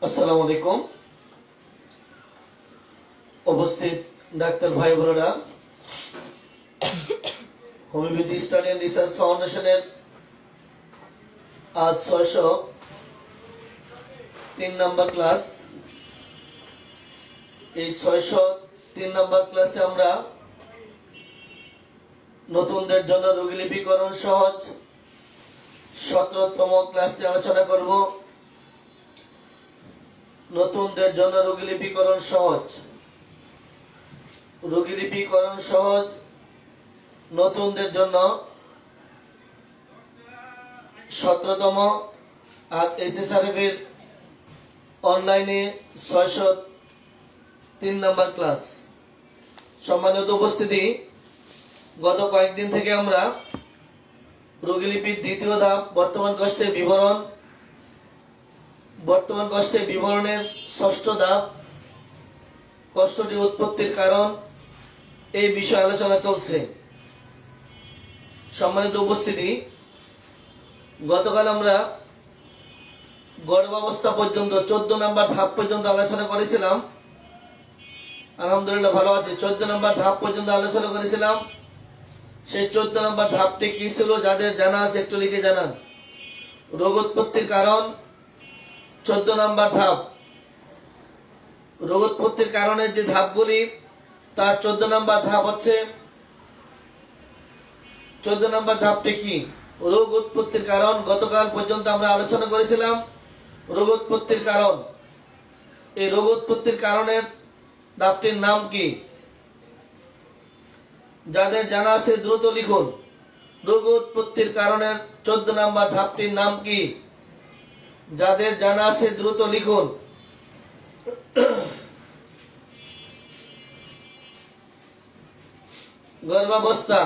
আসসালামু আলাইকুম। উপস্থিত ডাক্তার ভাই বোনেরা, হোমিওপ্যাথি স্টাডি এন্ড রিসার্চ ফাউন্ডেশনের আজ 603 নম্বর ক্লাস। এই 603 নম্বর ক্লাসে আমরা নতুনদের জন্য রোগীলিপিকরণ সহজ 17তম ক্লাস নিয়ে আলোচনা করব। নতুনদের জন্য রোগীলিপিকরণ সহজ, রোগীলিপিকরণ সহজ নতুনদের জন্য 17তম। আর এইচএসআরএফ এর অনলাইনে 603 নম্বর ক্লাস। সম্মানিত উপস্থিতি, গত কয়েকদিন থেকে আমরা রোগীলিপির দ্বিতীয় ধাপ বর্তমান কষ্টের বিবরণ, বর্তমান কষ্টের বিবরণের ষষ্ঠ ধাপ কষ্টটি উৎপত্তির কারণ, এই বিষয়ে আলোচনা চলছে। সম্মানিত উপস্থিতি, গতকাল আমরা গর্ভাবস্থা পর্যন্ত 14 নম্বর ধাপ পর্যন্ত আলোচনা করেছিলাম। আলহামদুলিল্লাহ ভালো আছে। 14 নম্বর ধাপ পর্যন্ত আলোচনা করেছিলাম। সেই 14 নম্বর ধাপটি কি ছিল? যাদের জানা আছে একটু লিখে জানান। রোগ উৎপত্তির কারণ 14 নম্বর ধাপ। রোগ উৎপত্তির কারণের যে ধাপগুলি, তার 14 নম্বর ধাপ হচ্ছে, 14 নম্বর ধাপটি কি? রোগ উৎপত্তির কারণ। গতকাল পর্যন্ত আমরা আলোচনা করেছিলাম রোগ উৎপত্তির কারণ। এই রোগ উৎপত্তির কারণের ধাপটির নাম কি? যাদের জানা আছে দ্রুত লিখুন। রোগ উৎপত্তির কারণের 14 নম্বর ধাপটির নাম কি? যাদের জানা আছে দ্রুত লিখুন। গর্ভাবস্থা।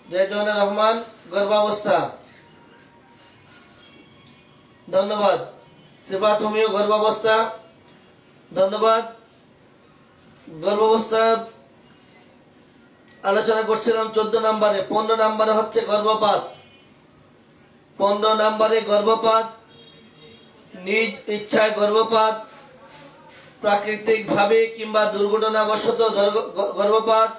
রেজওয়ানা রহমান, গর্ভাবস্থা। ধন্যবাদ। সিফাত হোমিও, গর্ভাবস্থা। ধন্যবাদ। গর্ভাবস্থা আলোচনা করছিলাম 14 নম্বরে। 15 নম্বরে হচ্ছে গর্ভপাত। 15 নম্বরে গর্ভপাত, নিজ ইচ্ছায় গর্ভপাত, প্রাকৃতিক ভাবে কিংবা দুর্ঘটনাবশত গর্ভপাত,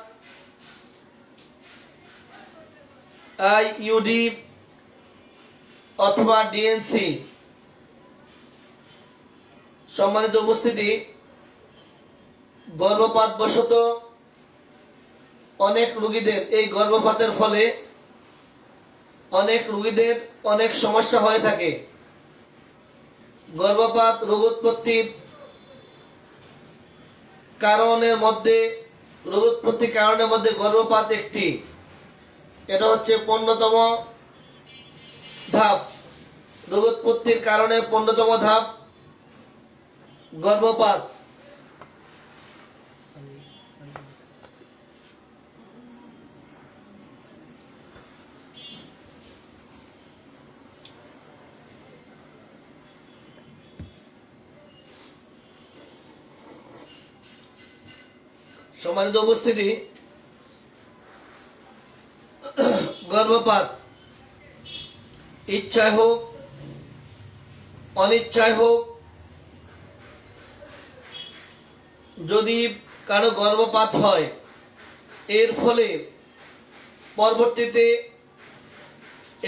আইইউডি অথবা ডিএনসি। সম্মানিত উপস্থিতি, গর্ভপাত বশত অনেক রোগীদের, এই গর্ভপাতের ফলে অনেক রোগীদের অনেক সমস্যা হয়ে থাকে। গর্ভপাত রোগ উৎপত্তির কারণের মধ্যে, রোগ উৎপত্তির কারণের মধ্যে গর্ভপাত একটি। এটা হচ্ছে 15তম ধাপ। রোগ উৎপত্তির কারণে 15তম ধাপ গর্ভপাত। সম্মানিত উপস্থিতি, গর্ভপাত ইচ্ছায় হোক অনিচ্ছায় হোক, যদি কারো গর্ভপাত হয়, এর ফলে পরবর্তীতে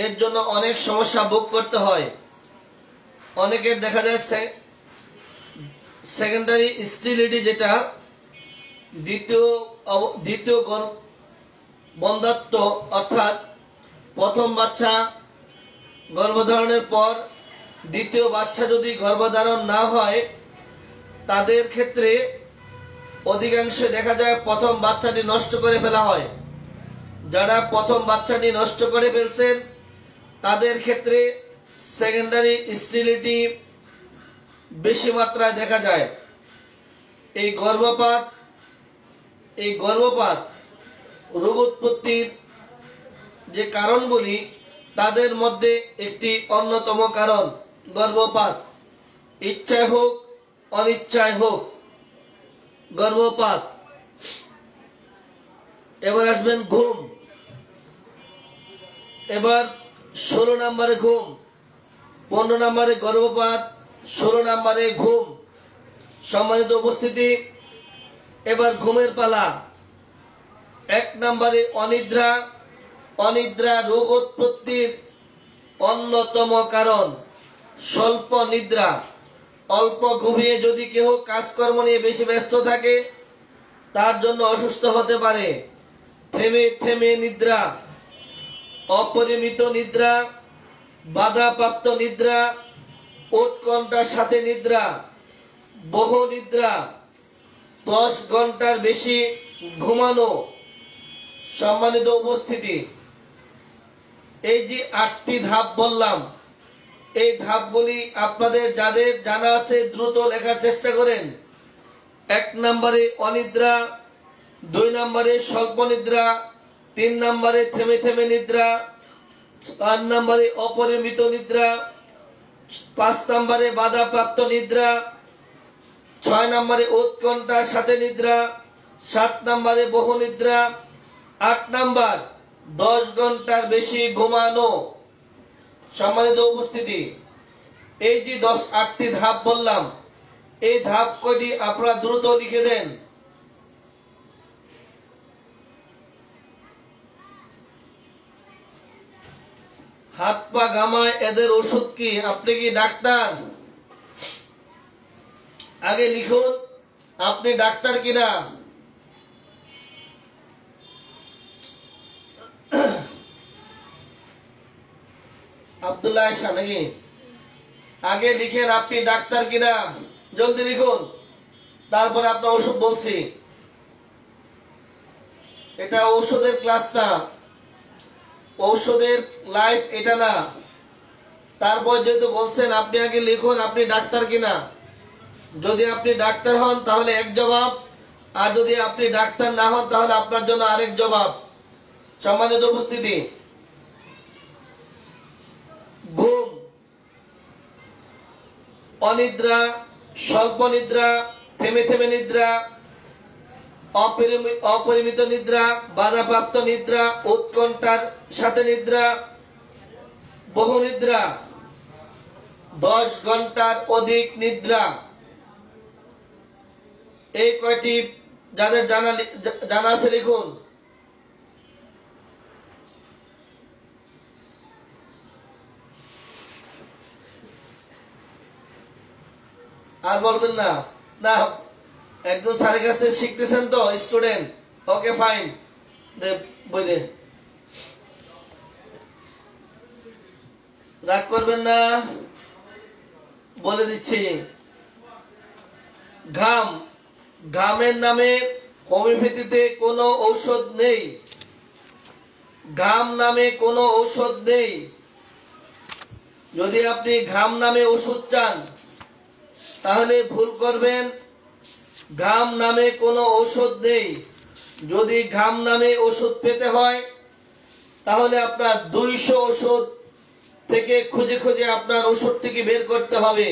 এর জন্য অনেক সমস্যা ভোগ করতে হয়। অনেকের দেখা যাচ্ছে সেকেন্ডারি স্টেরিলিটি, যেটা দ্বিতীয় বন্ধাত্ব, অর্থাৎ প্রথম বাচ্চা গর্ভধারণের পর দ্বিতীয় বাচ্চা যদি গর্ভধারণ না হয়, তাদের ক্ষেত্রে অধিকাংশে দেখা যায় প্রথম বাচ্চাটি নষ্ট করে ফেলা হয়। যারা প্রথম বাচ্চাটি নষ্ট করে ফেলছেন, তাদের ক্ষেত্রে সেকেন্ডারি স্টেরিলিটি বেশি মাত্রায় দেখা যায়। এই গর্ভপাত রোগ উৎপত্তির যে কারণগুলি, তাদের মধ্যে একটি অন্যতম কারণ গর্ভপাত। ইচ্ছায় হোক অনিচ্ছায় হোক গর্ভপাত। এবার আসবেন ঘুম। এবার 16 নম্বরে ঘুম। 15 নম্বরে গর্ভপাত, 16 নম্বরে ঘুম। সম্মানিত উপস্থিতি, এবার ঘুমের পালা। 1 নম্বরে অনিদ্রা। অনিদ্রা রোগ উৎপত্তির অন্যতম কারণ। স্বল্প নিদ্রা, অল্প ঘুমিয়ে যদি কেউ কাজকর্ম নিয়ে বেশি ব্যস্ত থাকে তার জন্য অসুস্থ হতে পারে। থেমে থেমে নিদ্রা, অপরিমিত নিদ্রা, বাধাপ্রাপ্ত নিদ্রা, উৎকণ্ঠার সাথে নিদ্রা, বহু নিদ্রা, 10 ঘন্টার বেশি ঘুমানো। সম্মানিত উপস্থিতি, এই যে 8টি ধাপ বললাম, এই ধাপগুলি আপনাদের যাদের জানা আছে দ্রুত লেখার চেষ্টা করেন। 1 নম্বরে অনিদ্রা, 2 নম্বরে স্বল্প নিদ্রা, 3 নম্বরে থেমে থেমে নিদ্রা, 4 নম্বরে অপরিমিত নিদ্রা, 5 নম্বরে বাধাপ্রাপ্ত নিদ্রা, 6 নম্বরে উৎকণ্ঠার সাথে নিদ্রা, 7 নম্বরে বহু নিদ্রা, 8 নম্বর 10 ঘন্টার বেশি ঘুমানো। সম্মানিত উপস্থিতি, এই যে 8টি ধাপ বললাম, এই ধাপ কয়টি আপনারা দ্রুত লিখে দেন। হাত পা ঘামায় এদের ওষুধ কি? আপনি কি ডাক্তার? আগে লিখুন আপনি ডাক্তার কিনা। আব্দুল্লাহ আয়শা নাকি? আগে লিখেন আপনি ডাক্তার কিনা, জলদি লিখুন, তারপরে আপনার ওষুধ বলছি। এটা ঔষধের ক্লাস না, ঔষধের লাইফ এটা না। তারপর যেহেতু বলছেন আপনি আগে লিখুন আপনি ডাক্তার কিনা। যদি আপনি ডাক্তার হন তাহলে এক জবাব, আর যদি আপনি ডাক্তার না হন তাহলে আপনার জন্য আরেক জবাব। সম্মানিত উপস্থিতি, ঘুম, অনিদ্রা, স্বল্প নিদ্রা, থেমে থেমে নিদ্রা, অপরিমিত নিদ্রা, বাধাপ্রাপ্ত নিদ্রা, উৎকণ্ঠার সাথে নিদ্রা, বহু নিদ্রা, 10 ঘন্টার অধিক নিদ্রা। এই কয়টি যাদের জানা আছে লিখুন। আর বলবেন না? না, একজন স্যারের কাছ থেকে শিখতেছেন তো স্টুডেন্ট। ওকে ফাইন, দে বই দে, রাগ করবেন না, বলে দিচ্ছি। ঘাম, ঘামের নামে হোমিওপ্যাথিতে কোনো ঔষধ নেই। ঘাম নামে কোনো ঔষধ নেই। যদি আপনি ঘাম নামে ওষুধ চান তাহলে ভুল করবেন। ঘাম নামে কোনো ঔষধ নেই। যদি ঘাম নামে ওষুধ পেতে হয় তাহলে আপনার 200 ওষুধ থেকে খুঁজে খুঁজে আপনার ওষুধটিকে বের করতে হবে।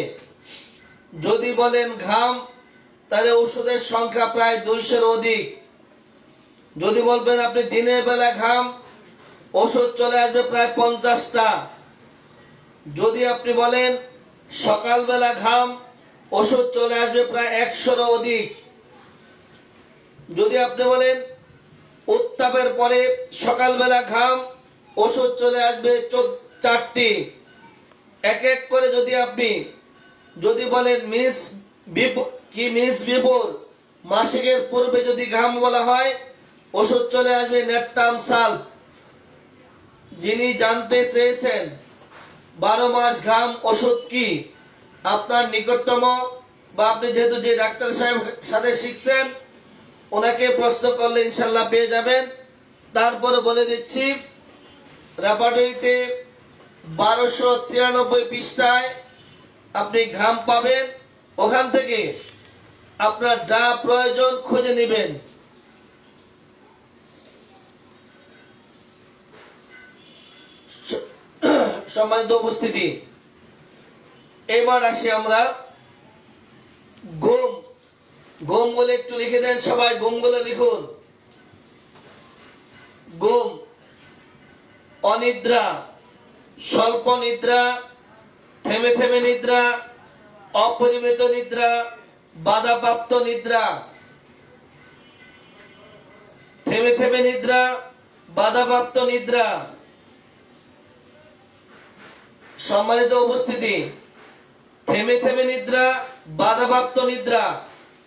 যদি বলেন ঘাম, তাহলে ওষুধের সংখ্যা প্রায় 200-এর অধিক। যদি বলবেন আপনি দিনের বেলা ঘাম, ওষুধ চলে আসবে প্রায় 50টা। যদি আপনি বলেন সকালবেলা ঘাম, ওষুধ চলে আসবে প্রায় 100-এরও অধিক। যদি আপনি বলেন উত্তাপের পরে সকালবেলা ঘাম, ওষুধ চলে আসবে 4টি। এক এক করে যদি বলেন মিস বিফোর, মাসিকের পূর্বে যদি ঘাম বলা হয়, ওষুধ চলে আসবে নেপটাম সাল্ফ। যিনি জানতে চেয়েছেন 12 মাস ঘাম ওষুধ কি, আপনার নিকটতম বা আপনি যেহেতু যে ডাক্তার সাহেব সাথে শিখছেন ওনাকে প্রশ্ন করলে ইনশাল্লাহ পেয়ে যাবেন। তারপরে বলে দিচ্ছি, রেপার্টরিতে 1293 পৃষ্ঠায় আপনি ঘাম পাবেন। ওখান থেকে আপনার যা প্রয়োজন খুঁজে নেবেন। সম্মানিত উপস্থিতি, এবার আসি আমরা ঘুম। ঘুম বলে একটু লিখে দেন সবাই, ঘুম গুলো লিখুন। ঘুম, অনিদ্রা, স্বল্প নিদ্রা, থেমে থেমে নিদ্রা, অপরিমিত নিদ্রা, বাধাপ্রাপ্ত নিদ্রা। থেমে থেমে নিদ্রা, বাধাপ্রাপ্ত নিদ্রা। সম্মানিত উপস্থিতি, থেমে থেমে নিদ্রা, বাধাপ্রাপ্ত নিদ্রা,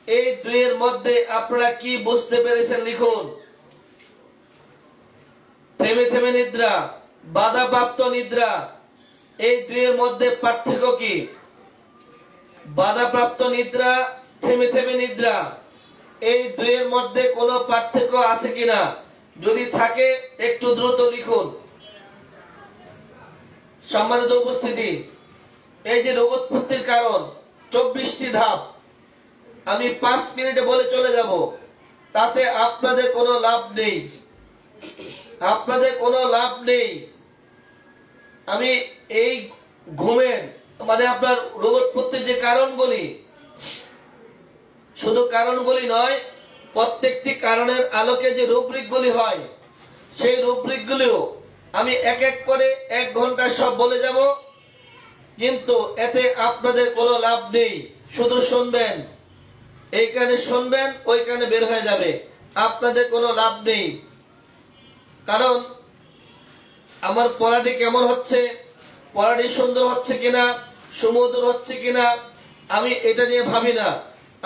এই দুইয়ের মধ্যে আপনারা কি বুঝতে পেরেছেন লিখুন। থেমে থেমে নিদ্রা, বাধাপ্রাপ্ত নিদ্রা, এই দুইয়ের মধ্যে পার্থক্য কি? বাধাপ্রাপ্ত নিদ্রা, থেমে থেমে নিদ্রা, এই দুইয়ের মধ্যে কোনো পার্থক্য আছে কিনা? যদি থাকে একটু দ্রুত লিখুন। সম্মানিত উপস্থিতি, এই যে রোগ উৎপত্তির কারণ 24টি ধাপ, আমি 5 মিনিটে বলে চলে যাব, তাতে আপনাদের কোনো লাভ নেই, আপনাদের কোনো লাভ নেই। আমি এই ঘুমের মানে আপনার রোগ উৎপত্তির যে কারণগুলি, শুধু কারণগুলি নয়, প্রত্যেকটি কারণের আলোকে যে রূপরেখগুলি হয়, সেই রূপরেখগুলিও আমি এক এক করে 1 ঘন্টা সব বলে যাব, কিন্তু এতে আপনাদের কোনো লাভ নেই। শুধু শুনবেন, এইখানে শুনবেন, ওইখানে বের হয়ে যাবে, আপনাদের কোনো লাভ নেই। কারণ আমার পড়াটি কেমন হচ্ছে, পড়াটি সুন্দর হচ্ছে কিনা, সুমধুর হচ্ছে কিনা, আমি এটা নিয়ে ভাবি না।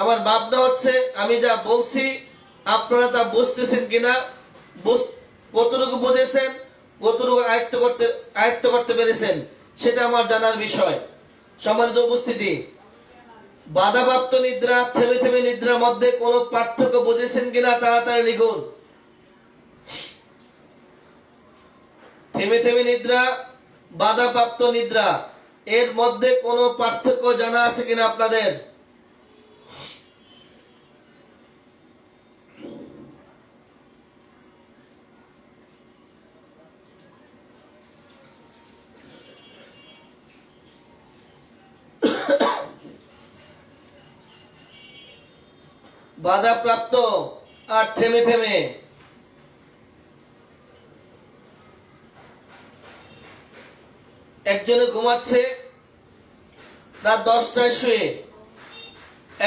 আমার ভাবনা হচ্ছে আমি যা বলছি আপনারা তা বুঝতেছেন কিনা, কতটুকু বুঝেছেন, কতটুকু আয়ত্ত করতে পেরেছেন, সেটা আমার জানার বিষয়। সম্মানিত উপস্থিতি, বাধাপ্রাপ্ত নিদ্রা, থেমে থেমে নিদ্রার মধ্যে কোনো পার্থক্য বুঝেছেন কিনা তাড়াতাড়ি লিখুন। থেমে থেমে নিদ্রা, বাধাপ্রাপ্ত নিদ্রা, এর মধ্যে কোনো পার্থক্য জানা আছে কিনা আপনাদের? বাধাপ্রাপ্ত আর থেমে থেমে, একজনে ঘুমাচ্ছে রাত 10টায় শুয়ে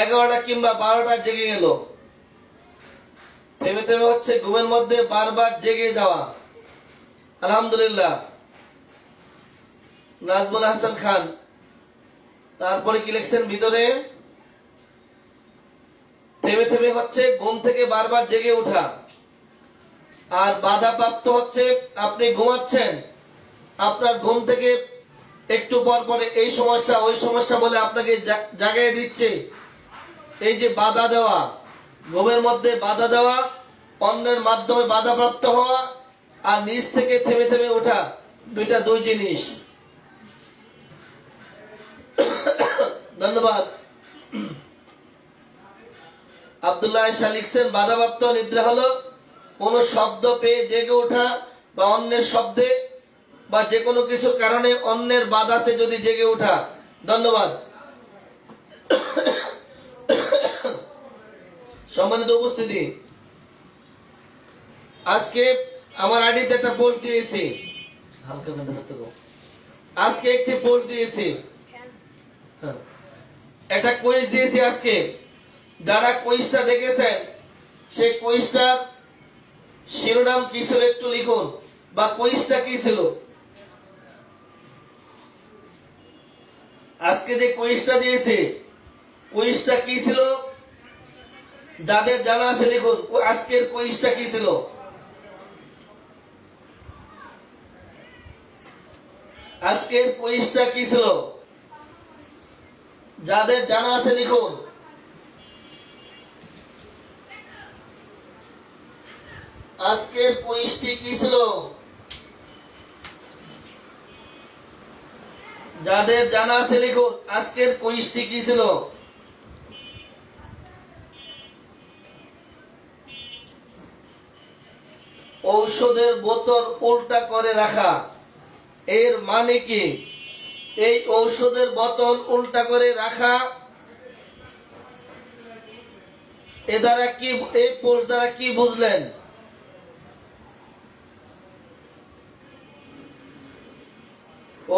11টা কিংবা 12টা জেগে গেল। থেমে থেমে হচ্ছে ঘুমের মধ্যে বারবার জেগে যাওয়া। আলহামদুলিল্লাহ, নাজমুল হাসান খান। তারপরে কি লিখছেন ভিতরে? থেমে থেমে হচ্ছে ঘুম থেকে বারবার জেগে ওঠা। আর বাধাপ্রাপ্ত হচ্ছে আপনি ঘুমাচ্ছেন, আপনার ঘুম থেকে একটু পর পরে এই সমস্যা ওই সমস্যা বলে আপনাকে জাগায় দিচ্ছে। এই যে বাধা দেওয়া, ঘুমের মধ্যে বাধা দেওয়া, অন্যের মাধ্যমে বাধাপ্রাপ্ত হওয়া আর নিজ থেকে থেমে থেমে ওঠা, দুই জিনিস। ধন্যবাদ। আব্দুল্লাহ শাহ লিখছেন, বাধাপ্রাপ্ত নিদ্রা হলো কোন শব্দ পেয়ে জেগে ওঠা বা অন্যের শব্দে বা যে কোনো কিছুর কারণে অন্যের বাধাতে যদি জেগে ওঠা। ধন্যবাদ। সম্মানিত উপস্থিতি, আজকে আমার আইডিতে একটা পোস্ট দিয়েছি, হালকা আজকে একটি পোস্ট দিয়েছি, একটা কুইজ দিয়েছি আজকে। যারা কুইজটা দেখেছেন সেই কুইজটার শিরোনাম কি ছিল একটু লিখুন, বা কুইজটা কি ছিল। আজকে যে কুইজটা দিয়েছি, কুইজটা কি ছিল? যাদের জানা আছে লিখুন, আজকের কুইজটা কি ছিল? আজকের কুইজটা কি ছিল? যাদের জানা আছে লিখুন। আজকের কুইজটি কি ছিল? যাদের জানা আছে লিখুন, আজকের কুইজটি কি ছিল? ঔষধের বোতল উল্টা করে রাখা, এর মানে কি? এই ঔষধের বোতল উল্টা করে রাখা, এ দ্বারা কি, এই পোস্ট দ্বারা কি বুঝলেন?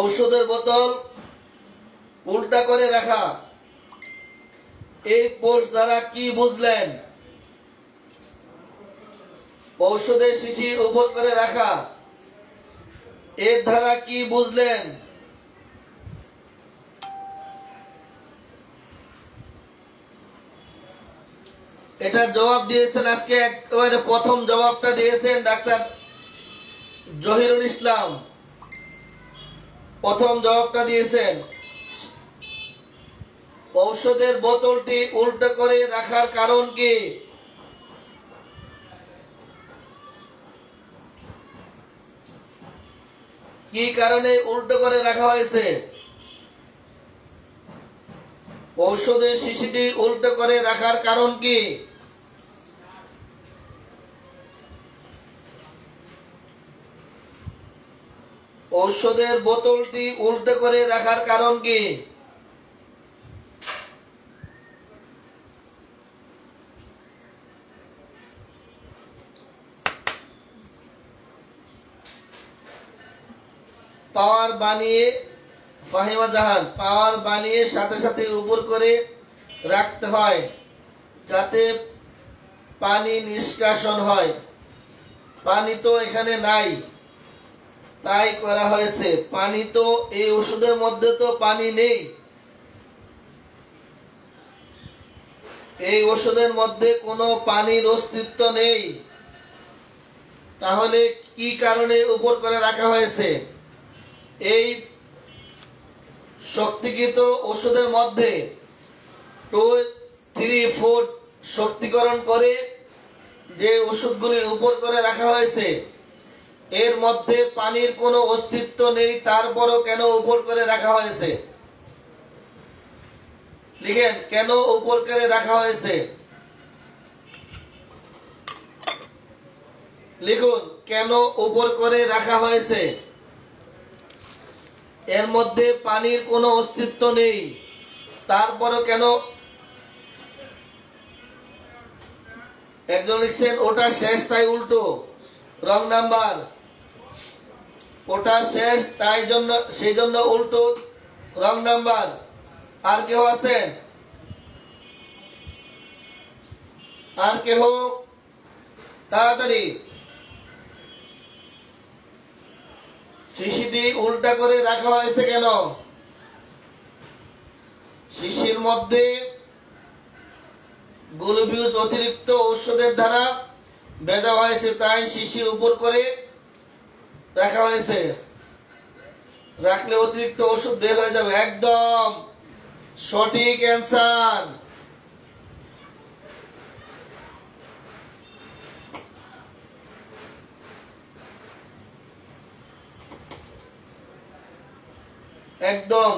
ঔষধের বোতল উল্টা করে রাখা, এই পোস্ট দ্বারা কি বুঝলেন? ঔষধের শিশি উপর করে রাখা, এর দ্বারা কি বুঝলেন? এটার জবাব দিয়েছেন আজকে একেবারে প্রথম জবাবটা দিয়েছেন ডাক্তার জহিরুল ইসলাম। প্রথম জবাবটা দিয়েছেন ঔষধের বোতলটি উল্টো করে রাখার কারণ কি? কি কারণে উল্টো করে রাখা হয়েছে? ঔষধের শিশিটি উল্টো করে রাখার কারণ কি? ঔষধের বোতলটি উল্টো করে রাখার কারণ কি? পাওয়ার বানিয়ে ফাহিমা জাহান, পাওয়ার বানিয়ে সাথে সাথে উপর করে রাখতে হয় যাতে পানি নিষ্কাশন হয়। পানি তো এখানে নাই, তাই করা হয়েছে। পানি তো এই ওষুধের মধ্যে তো পানি নেই, এই ওষুধের মধ্যে কোনো পানির অস্তিত্ব নেই। তাহলে কি কারণে উপর করে রাখা হয়েছে? এই শক্তিকৃত ওষুধের মধ্যে 2, 3, 4 শক্তিকরণ করে যে ওষুধগুলি উপর করে রাখা হয়েছে এর মধ্যে পানির কোনো অস্তিত্ব নেই, তারপরও কেন উপর করে রাখা হয়েছে? লিখেন, কেন উপর করে রাখা হয়েছে? লিখুন, কেন উপর করে রাখা হয়েছে? এর মধ্যে পানির কোনো অস্তিত্ব নেই, তারপরও কেন? একজন লিখছেন ওটা শেষ তাই উল্টো, রং নাম্বার। ওটা শেষ তাই জন্য, সেই জন্য উল্টো, রং নাম্বার। আর কেউ আছেন? আর কেউ? তাড়াতাড়ি। শিশিটি উল্টা করে রাখা হয়েছে কেন? শিশির মধ্যে গ্লুকোজ অতিরিক্ত ঔষধের দ্বারা ভেজা হয়েছে, তাই শিশি উপর করে রাখা হয়েছে। রাখলে অতিরিক্ত ওষুধ বের হয়ে যাবে। একদম সঠিক অ্যান্সার। একদম।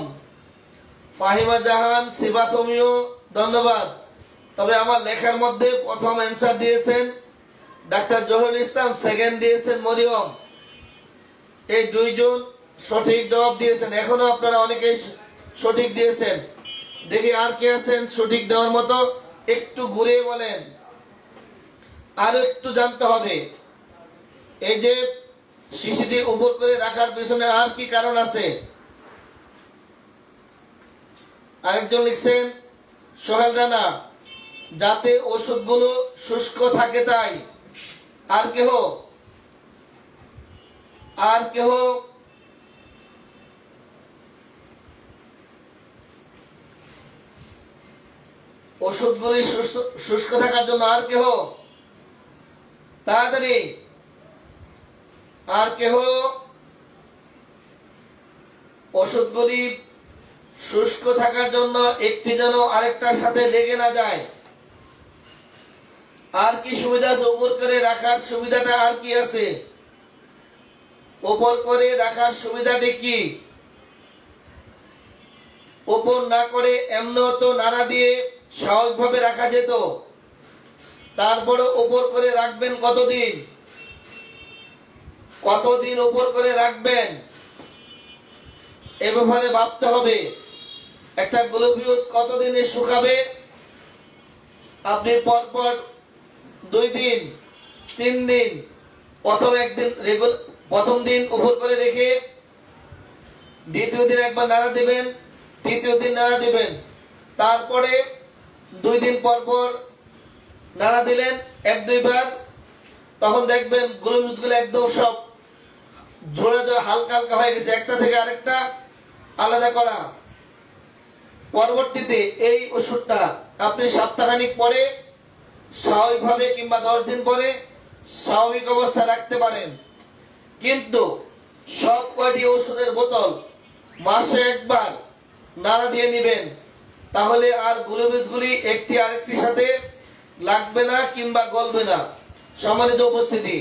ফাহিমা জাহান, সিবাতমিও, ধন্যবাদ। তবে আমার লেখার মধ্যে প্রথম অ্যান্সার দিয়েছেন ডাক্তার জহিরুল ইসলাম, সেকেন্ড দিয়েছেন মরিয়ম। এই দুইজন সঠিক জবাব দিয়েছেন। এখনো আপনারা অনেকেই সঠিক দিয়েছেন। দেখি আর কে আছেন সঠিক দেওয়ার মতো? একটু ঘুরিয়ে বলেন, আরো একটু জানতে হবে। এই যে শিশিটি উপর করে রাখার পিছনে আর কি কারণ আছে? আরেকজন লিখছেন সোহেল রানা, যাতে ওষুধগুলো শুষ্ক থাকে তাই। আর কেহ? আর কেহ? ওষুধগুলি শুষ্ক থাকার জন্য। আর কেহ? তাড়াতাড়ি। আর কেহ? ওষুধগুলি শুষ্ক থাকার জন্য একটি যেন আরেকটার সাথে লেগে না যায়। আর কি সুবিধা আছে? উপর করে রাখার সুবিধাটা আর কি আছে? উপর করে রাখার সুবিধাটি কি? উপর না করে এমনি তো নাড়া দিয়ে স্বাভাবিকভাবে রাখা যেত। তারপরে উপর করে রাখবেন কতদিন? কতদিন উপর করে রাখবেন এ ব্যাপারে ভাবতে হবে। একটা গ্লুকোজ কতদিনে শুকাবে? আপনি পরপর 2 দিন 3 দিন, প্রথম দিন উপর করে রেখে দ্বিতীয় দিন একবার নাড়া দেবেন, তৃতীয় দিন নাড়া দিবেন, তারপরে 2 দিন পর পর নাড়া দিলেন 1-2 বার, তখন দেখবেন গোলমরিচগুলো একদম সব ঝরে ঝরে হালকা হালকা হয়ে গেছে, একটা থেকে আরেকটা আলাদা করা। পরবর্তীতে এই ওষুধটা আপনি সপ্তাহখানিক পরে স্বাভাবিকভাবে কিংবা 10 দিন পরে স্বাভাবিক অবস্থা রাখতে পারেন। কিন্তু সব কয়টি ওষুধের বোতল মাসে একবার নাড়া দিয়ে নেবেন, তাহলে আর গোলমরিচগুলি একটি আরেকটির সাথে লাগবে না কিংবা গলবে না। সম্মানিত উপস্থিতি,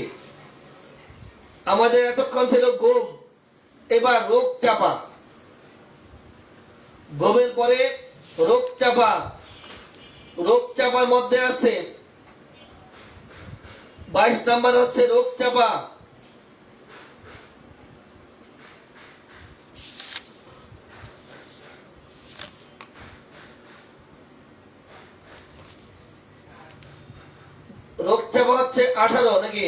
আমাদের এতক্ষণ ছিল গম, এবার রোগ চাপা। গমের পরে রোগ চাপা। রোগ চাপার মধ্যে আছে 22 নাম্বার হচ্ছে রোগ চাপা। রোগ চাপা হচ্ছে 18 নাকি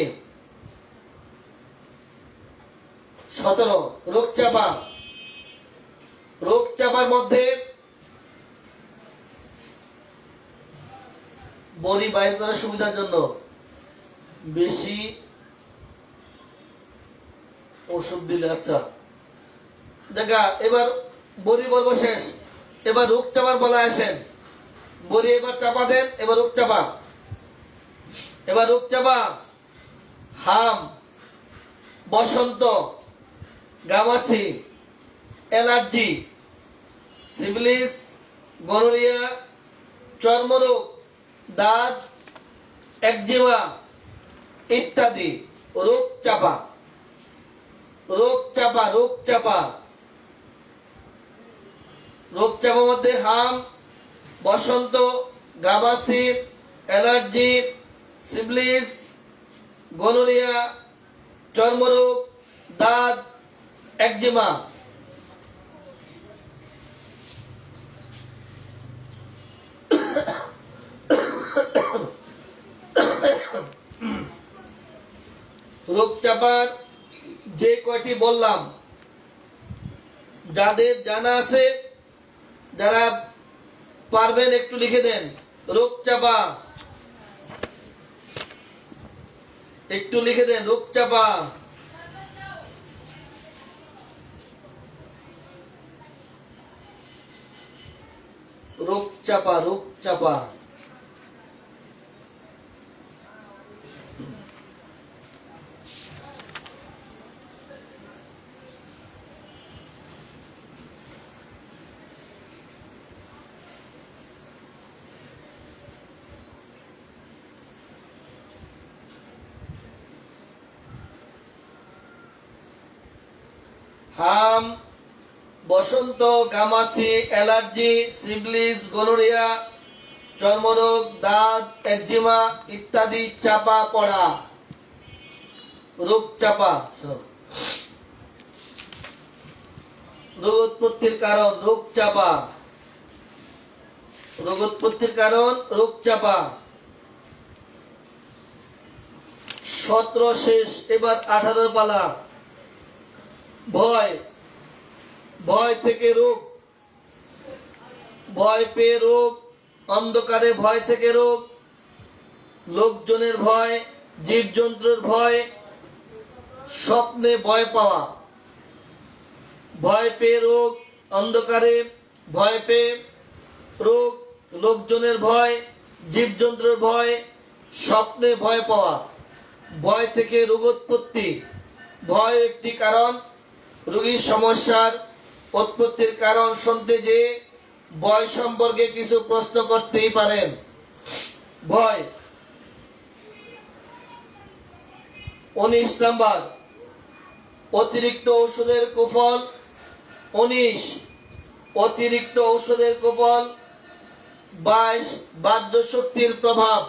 17 রোগ চাপা। রোগ চাপার মধ্যে বড়ি বাইর করার সুবিধার জন্য বেশি ওষুধ দিলে। আচ্ছা দেখা, এবার বড়ি বলবো শেষ, এবার রোগ চাপার বলা আসেন। বড়ি এবার চাপা দেন, এবার রোগ চাপা। এবার রোগ চাপা হাম, বসন্ত, গামাছি, অ্যালার্জি, সিফিলিস, গনোরিয়া, চর্মরোগ, দাঁত, একজিমা ইত্যাদি রোগ চাপা। রোগ চাপা, রোগ চাপা। রোগ চাপার মধ্যে হাম, বসন্ত, গামাছি, অ্যালার্জি, সিফিলিস, গনোরিয়া, চর্মরোগ, দাঁত, একজিমা। রোগ চাপার যে কয়টি বললাম, যাদের জানা আছে, যারা পারবেন একটু লিখে দেন। রোগ চাপা একটু লিখে দেন, রোগ চাপা। রোগ চাপা, রোগ চাপা। হাম, বসন্ত, গামাছি, অ্যালার্জি, সিফিলিস, গনোরিয়া, চর্মরোগ, দাঁত, একজিমা ইত্যাদি চাপা পড়া। রোগ চাপা। রোগ উৎপত্তির কারণ রোগ চাপা। রোগ উৎপত্তির কারণ রোগ চাপা। 17 শেষ, এবার 18 পালা। ভয়, ভয় থেকে রোগ। ভয় পেয়ে রোগ, অন্ধকারে ভয় থেকে রোগ, লোকজনের ভয়, জীবজন্তুর ভয়, স্বপ্নে ভয় পাওয়া। ভয় পেয়ে রোগ, অন্ধকারে ভয় পেয়ে রোগ, লোকজনের ভয়, জীবজন্তুর ভয়, স্বপ্নে ভয় পাওয়া। ভয় থেকে রোগোৎপত্তি। ভয় একটি কারণ। রোগীর সমস্যার উৎপত্তির কারণ শুনতে যে ভয় সম্পর্কে কিছু প্রশ্ন করতেই পারেন। ভয়। 19 নাম্বার অতিরিক্ত ঔষধের কুফল। 19 অতিরিক্ত ঔষধের কুফল। 22 বাহ্য শক্তির প্রভাব।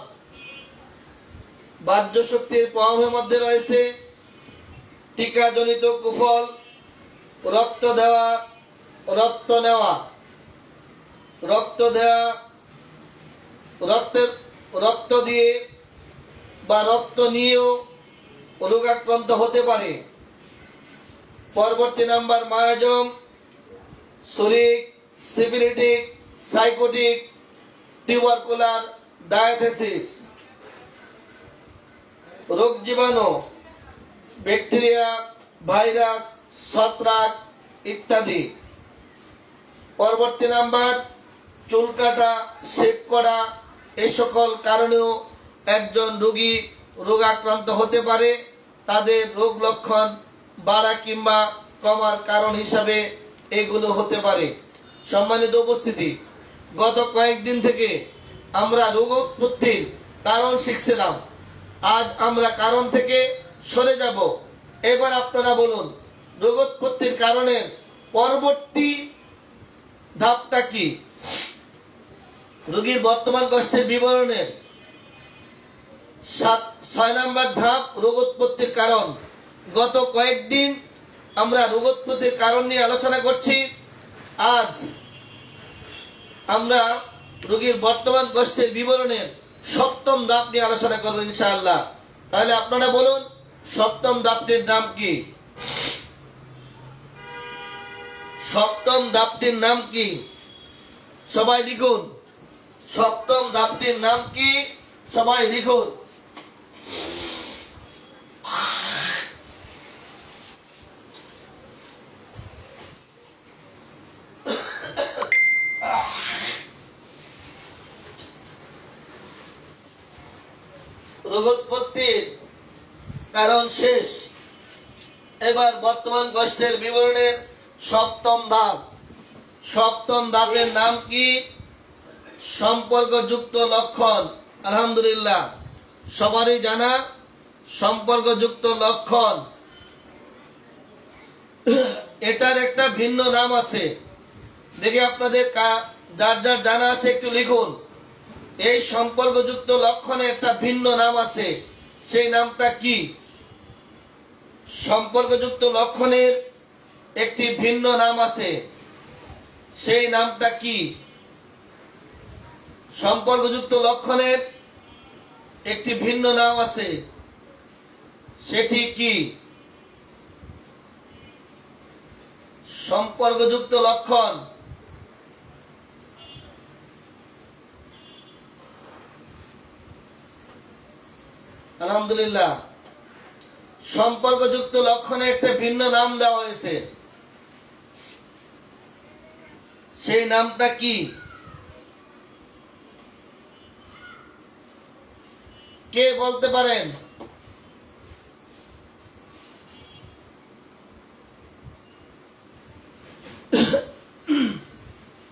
বাহ্য শক্তির প্রভাবের মধ্যে রয়েছে টিকাজনিত কুফল, রক্ত দেওয়া, রক্ত নেওয়া, রক্ত দেওয়া, রক্ত দিয়ে বা রক্ত নিয়েও রোগাক্রান্ত হতে পারে। পরবর্তী নাম্বার মায়াজম, শরিক, সিফিলিটিক, সাইকোটিক, টিউবারকুলার, ডায়াথেসিস, রোগ জীবাণু, ব্যাকটেরিয়া, ভাইরাস, ছত্রাক ইত্যাদি। পরবর্তী নাম্বার, চুল কাটা, শেভ করা, এই সকল কারণেও একজন রোগী রোগাক্রান্ত হতে পারে। তাদের রোগ লক্ষণ বাড়া কিংবা কমার কারণ হিসাবে এগুলো হতে পারে। সম্মানিত উপস্থিতি, গত কয়েকদিন থেকে আমরা রোগোৎপত্তির কারণ শিখছিলাম। আজ আমরা কারণ থেকে সরে যাব। এবার আপনারা বলুন, রোগোৎপত্তির কারণের পরবর্তী ধাপটা কি? রোগীর বর্তমান কষ্টের বিবরণের 6 নম্বর ধাপ রোগোৎপত্তির কারণ। গত কয়েকদিন আমরা রোগোৎপত্তির কারণ নিয়ে আলোচনা করছি। আজ আমরা রোগীর বর্তমান কষ্টের বিবরণের 7ম ধাপ নিয়ে আলোচনা করব ইনশাআল্লাহ। তাহলে আপনারা বলুন, 7ম ধাপটির নাম কি? 7ম ধাপটির নাম কি? সবাই লিখুন। 7ম ধাপটির নাম কি? সবাই লিখুন। রোগোৎপত্তির কারণ শেষ। এবার বর্তমান কষ্টের বিবরণের 7ম ধাপ। 7ম ধাপের নাম কি? সম্পর্কযুক্ত লক্ষণ। আলহামদুলিল্লাহ, সবারই জানা সম্পর্কযুক্ত লক্ষণ। এটার একটা ভিন্ন নাম আছে। দেখি আপনাদের যার যার জানা আছে একটু লিখুন। এই সম্পর্কযুক্ত লক্ষণের একটা ভিন্ন নাম আছে, সেই নামটা কি? সম্পর্কযুক্ত লক্ষণের একটি ভিন্ন নাম আছে, সেই নামটা কি? সম্পর্কযুক্ত লক্ষণের একটি ভিন্ন নাম আছে, সেটি কি? সম্পর্কযুক্ত লক্ষণ। আলহামদুলিল্লাহ, সম্পর্কযুক্ত লক্ষণে একটা ভিন্ন নাম দেওয়া হয়েছে, সেই নামটা কি? কে বলতে পারেন?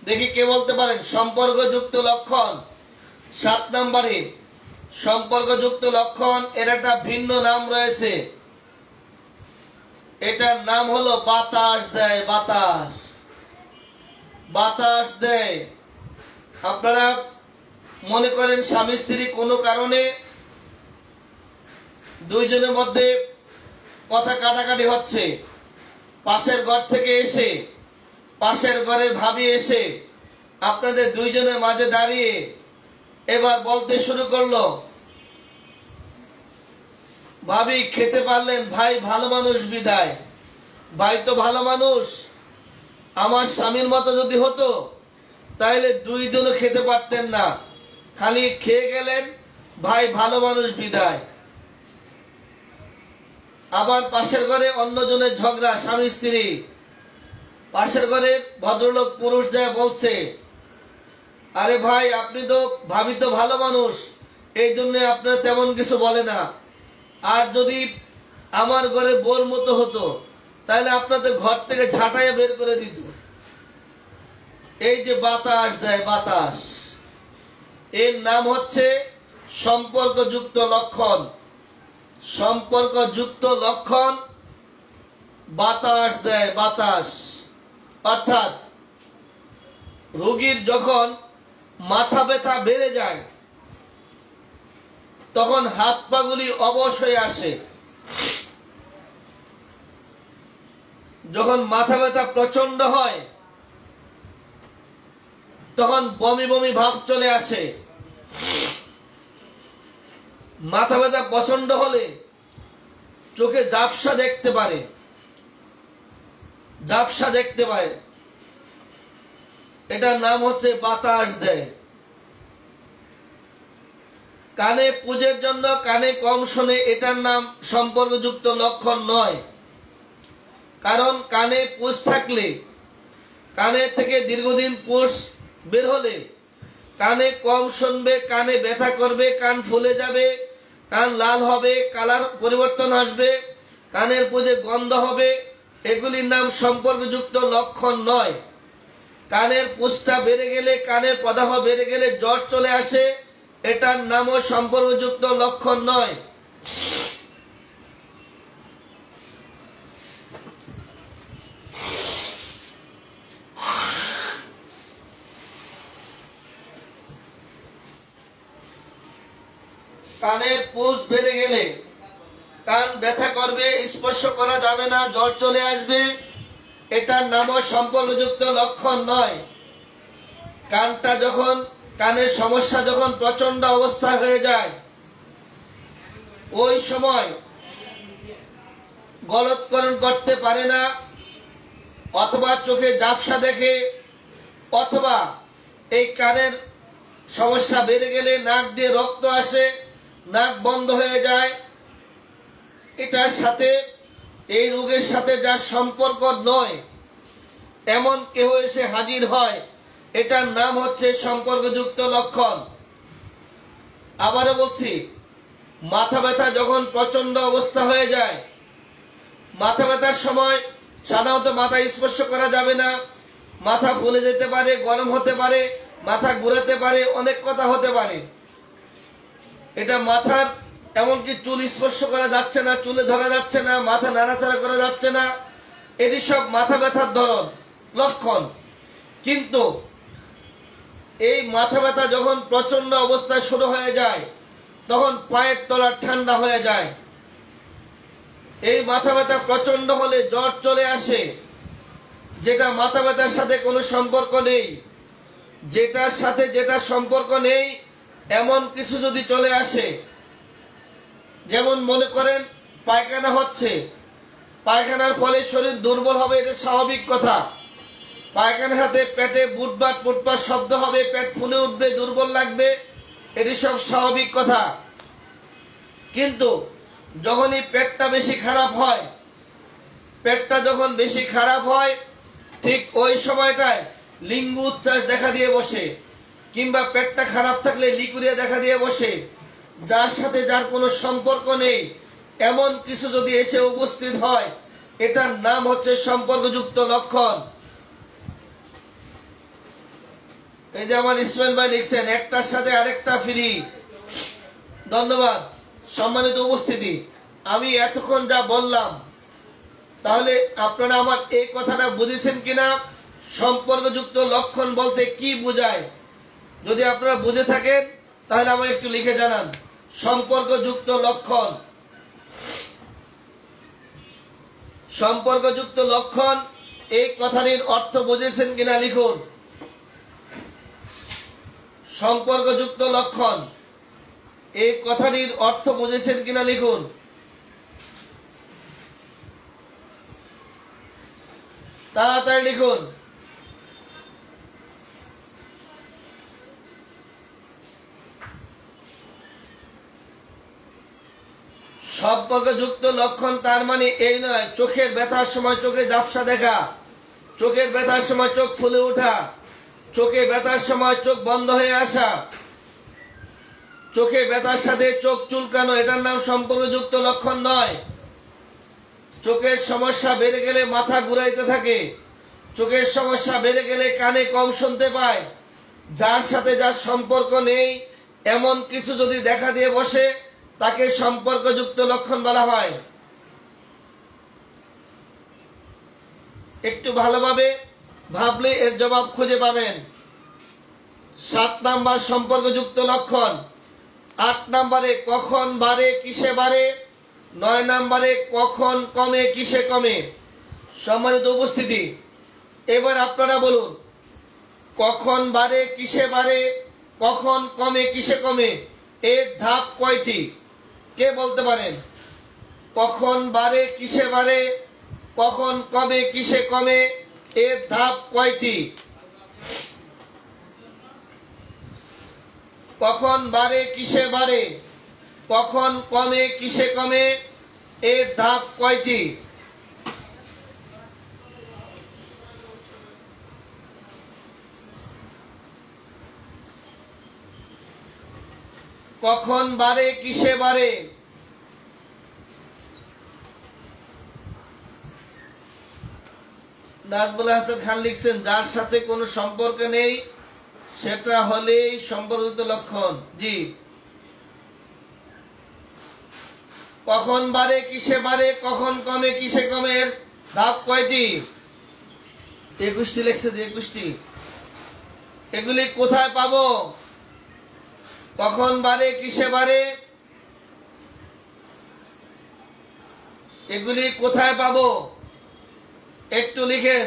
দেখি কে বলতে পারেন। সম্পর্কযুক্ত লক্ষণ 7 নম্বরে। সম্পর্কযুক্ত লক্ষণ এর একটা ভিন্ন নাম রয়েছে, এটার নাম হলো বাতাস দেয়। বাতাস, বাতাস দেয়। আপনারা মনে করেন স্বামী স্ত্রী কোনো কারণে দুইজনের মধ্যে কথা কাটাকাটি হচ্ছে। পাশের ঘর থেকে এসে, পাশের ঘরের ভাবি এসে আপনাদের দুইজনের মাঝে দাঁড়িয়ে এবার বলতে শুরু করলো, ভাবি খেতে পারলেন, ভাই ভালো মানুষ বিদায়। ভাই তো ভালো মানুষ, আমার স্বামীর মতো যদি হতো তাহলে দুইজনও খেতে পারতেন না, খালি খেয়ে গেলেন, ভাই ভালো মানুষ বিদায়। আবার পাশের ঘরে অন্যজনের ঝগড়া, স্বামী স্ত্রী। পাশের ঘরে ভদ্রলোক পুরুষ যায় বলছে, আরে ভাই আপনি তো, ভাবি তো ভালো মানুষ, এই জন্য আপনার তেমন কিছু বলে না। আর যদি আমার ঘরে বোর মতো হতো তাহলে আপনাদের ঘর থেকে ঝাঁটাইয়া বের করে দিত। এই যে বাতাস দেয়, বাতাস, এর নাম হচ্ছে সম্পর্কযুক্ত লক্ষণ। সম্পর্কযুক্ত লক্ষণ বাতাস দেয়, বাতাস। অর্থাৎ রোগীর যখন মাথা ব্যথা বেড়ে যায় তখন হাত পাগুলি অবশ হয়ে আসে। যখন মাথা ব্যথা প্রচন্ড হয় তখন বমি বমি ভাব চলে আসে। মাথা ব্যথা প্রচন্ড হলে চোখে ঝাপসা দেখতে পারে, ঝাপসা দেখতে পায়। এটার নাম হচ্ছে বাতাস দেয়। কানে পুজের জন্য কানে কম শোনে, এটার নাম সম্পর্কযুক্ত লক্ষণ নয়। কারণ কানে পুষ থাকলে, কানে থেকে দীর্ঘদিন পুষ বের হলে কানে কম শুনবে, কানে ব্যথা করবে, কান ফুলে যাবে, কান লাল হবে, কালার পরিবর্তন আসবে, কানের পুজে গন্ধ হবে, এগুলির নাম সম্পর্কযুক্ত লক্ষণ নয়। কানের পুষটা বেড়ে গেলে, কানের প্রদাহ বেড়ে গেলে জ্বর চলে আসে, এটার নামও সম্পর্কযুক্ত লক্ষণ নয়। কানের পুষ বেড়ে গেলে কান ব্যথা করবে, স্পর্শ করা যাবে না, জ্বর চলে আসবে, এটার নামও সম্পর্কযুক্ত লক্ষণ নয়। কানটা যখন, কানের সমস্যা যখন প্রচন্ড অবস্থা হয়ে যায়, ওই সময় গলৎকরণ করতে পারে না, অথবা চোখে ঝাপসা দেখে, অথবা এই কানের সমস্যা বেড়ে গেলে নাক দিয়ে রক্ত আসে, নাক বন্ধ হয়ে যায়, এটার সাথে, এই রোগের সাথে যার সম্পর্ক নয় এমন কেউ এসে হাজির হয়, এটার নাম হচ্ছে সম্পর্কযুক্ত লক্ষণ। আবারও বলছি, মাথা ব্যথা যখন প্রচন্ড অবস্থা হয়ে যায়, মাথা ব্যথার সময় সাধারণত মাথা স্পর্শ করা যাবে না, মাথা ফুলে যেতে পারে, গরম হতে পারে, মাথা ঘুরাতে পারে, অনেক কথা হতে পারে। এটা মাথার, এমনকি চুল স্পর্শ করা যাচ্ছে না, চুলে ধরা যাচ্ছে না, মাথা নাড়াচাড়া করা যাচ্ছে না, এটি সব মাথা ব্যথার ধরন, লক্ষণ। কিন্তু এই মাথা ব্যথা যখন প্রচন্ড অবস্থায় শুরু হয়ে যায়, তখন পায়ের তলা ঠান্ডা হয়ে যায়। এই মাথা ব্যথা প্রচন্ড হলে জ্বর চলে আসে, যেটা মাথা ব্যথার সাথে কোনো সম্পর্ক নেই। যেটার সাথে যেটা সম্পর্ক নেই এমন কিছু যদি চলে আসে, যেমন মনে করেন পায়খানা হচ্ছে, পায়খানার ফলে শরীর দুর্বল হবে, এটা স্বাভাবিক কথা। পায়খানা হাতে পেটে বুটবাট পুটপাট শব্দ হবে, পেট ফুলে উঠবে, দুর্বল লাগবে, এটি সব স্বাভাবিক কথা। কিন্তু যখনই পেটটা বেশি খারাপ হয়, পেটটা যখন বেশি খারাপ হয়, ঠিক ওই সময়টায় লিঙ্গ উচ্ছ্বাস দেখা দিয়ে বসে, কিংবা পেটটা খারাপ থাকলে লিকুরিয়া দেখা দিয়ে বসে, যার সাথে যার কোনো সম্পর্ক নেই এমন কিছু যদি এসে উপস্থিত হয়, এটার নাম হচ্ছে সম্পর্কযুক্ত লক্ষণ। এই যে আমার ইসমাইল ভাই লিখছেন, একটার সাথে আরেকটা ফ্রি। ধন্যবাদ। সম্মানিত উপস্থিতি, আমি এতক্ষণ যা বললাম, তাহলে আপনারা আমার এই কথাটা বুঝেছেন কিনা? সম্পর্কযুক্ত লক্ষণ বলতে কি বোঝায়? যদি আপনারা বুঝে থাকেন তাহলে আমাকে একটু লিখে জানান। সম্পর্কযুক্ত লক্ষণ, সম্পর্কযুক্ত লক্ষণ, এই কথাটির অর্থ বুঝেছেন কিনা লিখুন। সম্পর্কযুক্ত লক্ষণ, এই কথাটির অর্থ বুঝেছেন কিনা লিখুন। তাড়াতাড়ি লিখুন। সম্পর্কযুক্ত লক্ষণ তার মানে এই নয় চোখের ব্যথার সময় চোখে ঝাপসা দেখা, চোখের ব্যথার সময় চোখ ফুলে ওঠা, চোখে ব্যথার সময় চোখ বন্ধ হয়ে আসা, চোখে ব্যথার সাথে চোখ চুলকানো, এটার নাম সম্পর্কযুক্ত লক্ষণ নয়। চোখের সমস্যা বেড়ে গেলে মাথা ঘুরাইতে থাকে, চোখের সমস্যা বেড়ে গেলে কানে কম শুনতে পায়, যার সাথে যার সম্পর্ক নেই এমন কিছু যদি দেখা দিয়ে বসে, তাকে সম্পর্কযুক্ত লক্ষণ বলা হয়। একটু ভালোভাবে ভাবলে এর জবাব খুঁজে পাবেন। 7 নাম্বার সম্পর্কযুক্ত লক্ষণ। 8 নাম্বারে কখন বাড়ে কিসে বাড়ে, 9 নাম্বারে কখন কমে কিসে কমে। সম্মানিত উপস্থিতি, এবার আপনারা বলুন, কখন বাড়ে কিসে বাড়ে, কখন কমে কিসে কমে, এর ধাপ কয়টি? কে বলতে পারেন? কখন বাড়ে কিসে বাড়ে, কখন কমে কিসে কমে, এর ধাপ কয়টি? কখন বাড়ে কিসে বাড়ে, কখন কমে কিসে কমে, এর ধাপ কয়টি? কখন বাড়ে কিসে বাড়ে? নাজমুল হাসান খান লিখছেন, যার সাথে কোনো সম্পর্ক নেই সেটা হলেই সম্পর্কিত লক্ষণ। জি, কখন বাড়ে কিসে বাড়ে, কখন কমে কিসে কমে, এর ধাপ কয়টি? 21টি লিখছে, 21টি। এগুলি কোথায় পাবো? কখন বাড়ে কিসে বাড়ে, এগুলি কোথায় পাবো? একটু লিখেন।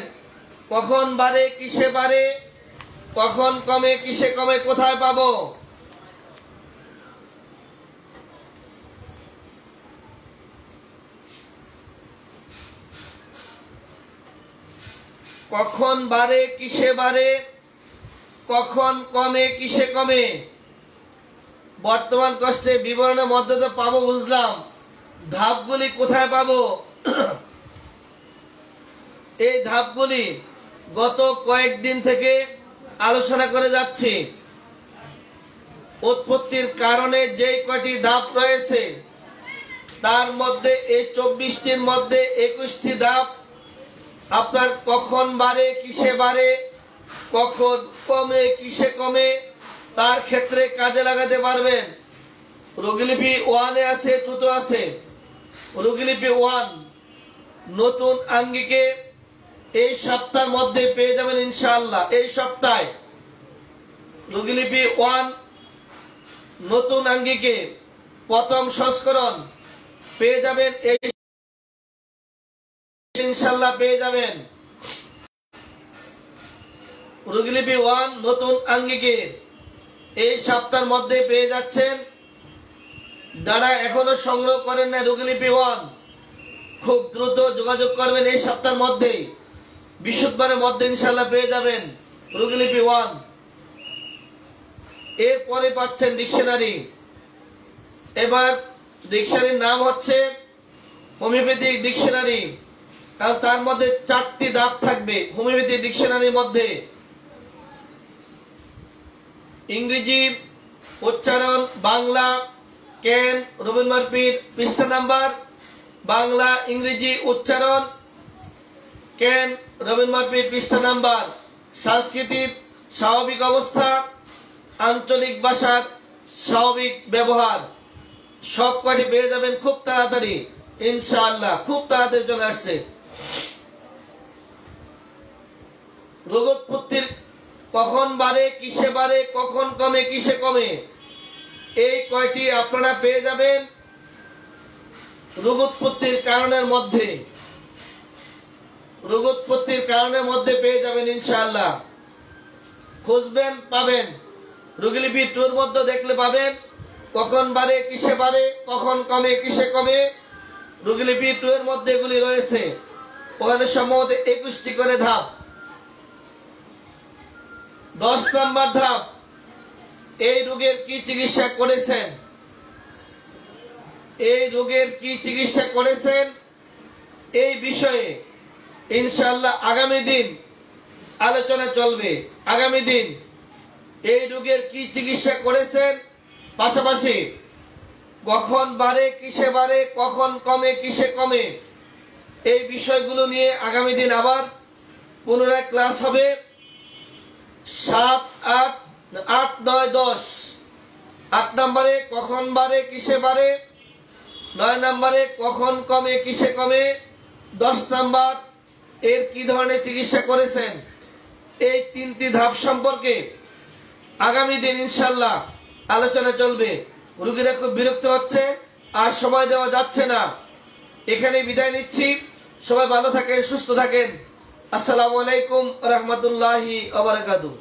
কখন বাড়ে কিসে বাড়ে, কখন কমে কিসে কমে, কোথায় পাবো? কখন বাড়ে কিসে বাড়ে, কখন কমে কিসে কমে। বর্তমান কষ্টে বিবরণের মধ্যে তো পাবো বুঝলাম, ধাপগুলি কোথায় পাবো? এই ধাপগুলি গত কয়েকদিন থেকে আলোচনা করে যাচ্ছি। উৎপত্তির কারণে যে কয়টি ধাপ রয়েছে তার মধ্যে এই 24টির মধ্যে 21টি ধাপ আপনার কখন বাড়ে কিসে বাড়ে, কখন কমে কিসে কমে, তার ক্ষেত্রে কাজে লাগাতে পারবেন। রোগীলিপি 1 এ আছে, 2 তে আছে। রোগীলিপি 1 নতুন আঙ্গিকে এই সপ্তাহের মধ্যে পেয়ে যাবেন ইনশাআল্লাহ। এই সপ্তাহে রোগীলিপি 1 নতুন আঙ্গিকে প্রথম সংস্করণ পেয়ে যাবেন, এই ইনশাআল্লাহ পেয়ে যাবেন। রোগীলিপি 1 নতুন আঙ্গিকে এই সপ্তাহের মধ্যে পেয়ে যাচ্ছেন। যারা এখনো সংগ্রহ করেন না রোগীলিপি 1, খুব দ্রুত যোগাযোগ করবেন। এই সপ্তাহের মধ্যে বৃহস্পতিবারের মধ্যে ইনশাআল্লাহ পেয়ে যাবেন রোগীলিপি 1। এরপরে পাচ্ছেন ডিকশনারি। এবার ডিকশনারির নাম হচ্ছে হোমিওপ্যাথিক ডিকশনারি, কারণ তার মধ্যে 4টি ধাপ থাকবে। হোমিওপ্যাথিক ডিকশনারির মধ্যে ইংরেজি উচ্চারণ, বাংলা কেন রবীন্দ্রনাথ পৃষ্ঠা নাম্বার, বাংলা ইংরেজি উচ্চারণ কেন রবীন্দ্রনাথ পৃষ্ঠা নাম্বার, সংস্কৃতির স্বাভাবিক অবস্থা, আঞ্চলিক ভাষার স্বাভাবিক ব্যবহার, সব কটি পেয়ে যাবেন খুব তাড়াতাড়ি ইনশাআল্লাহ। খুব তাড়াতাড়ি চলে আসছে। রোগোৎপত্তির কখন বাড়ে কিসে বাড়ে, কখন কমে কিসে কমে, এই কয়টি আপনারা পেয়ে যাবেন রোগোৎপত্তির কারণের মধ্যে। রোগোৎপত্তির কারণের মধ্যে পেয়ে যাবেন ইনশাআল্লাহ। খুঁজবেন পাবেন। রোগীলিপি 2 এর মধ্যে দেখলে পাবেন কখন বাড়ে কিসে বাড়ে, কখন কমে কিসে কমে। রোগীলিপি 2 এর মধ্যে এগুলি রয়েছে। ওখানে সম্ভবত 21টি করে ধাপ। 10 নম্বর ধাপ, এই রোগের কি চিকিৎসা করেছেন, এই রোগের কি চিকিৎসা করেছেন, এই বিষয়ে ইনশাআল্লাহ আগামী দিন আলোচনা চলবে। আগামী দিন এই রোগের কি চিকিৎসা করেছেন, পাশাপাশি কখন বাড়ে কিসে বাড়ে, কখন কমে কিসে কমে, এই বিষয়গুলো নিয়ে আগামী দিন আবার পুনরায় ক্লাস হবে। 7, 8, 9, 10। 8 নম্বরে কখন বাড়ে কিসে বাড়ে, 9 নম্বরে কখন কমে কিসে কমে, 10 নম্বর এর কি ধরনের চিকিৎসা করেছেন। এই 3টি ধাপ সম্পর্কে আগামী দিন ইনশাআল্লাহ আলোচনা চলবে। রোগীরা খুব বিরক্ত হচ্ছে, আর সময় দেওয়া যাচ্ছে না। এখানে বিদায় নিচ্ছি। সবাই ভালো থাকেন, সুস্থ থাকেন। আসসালামু আলাইকুম ওয়া রাহমাতুল্লাহি ওয়া বারাকাতুহু।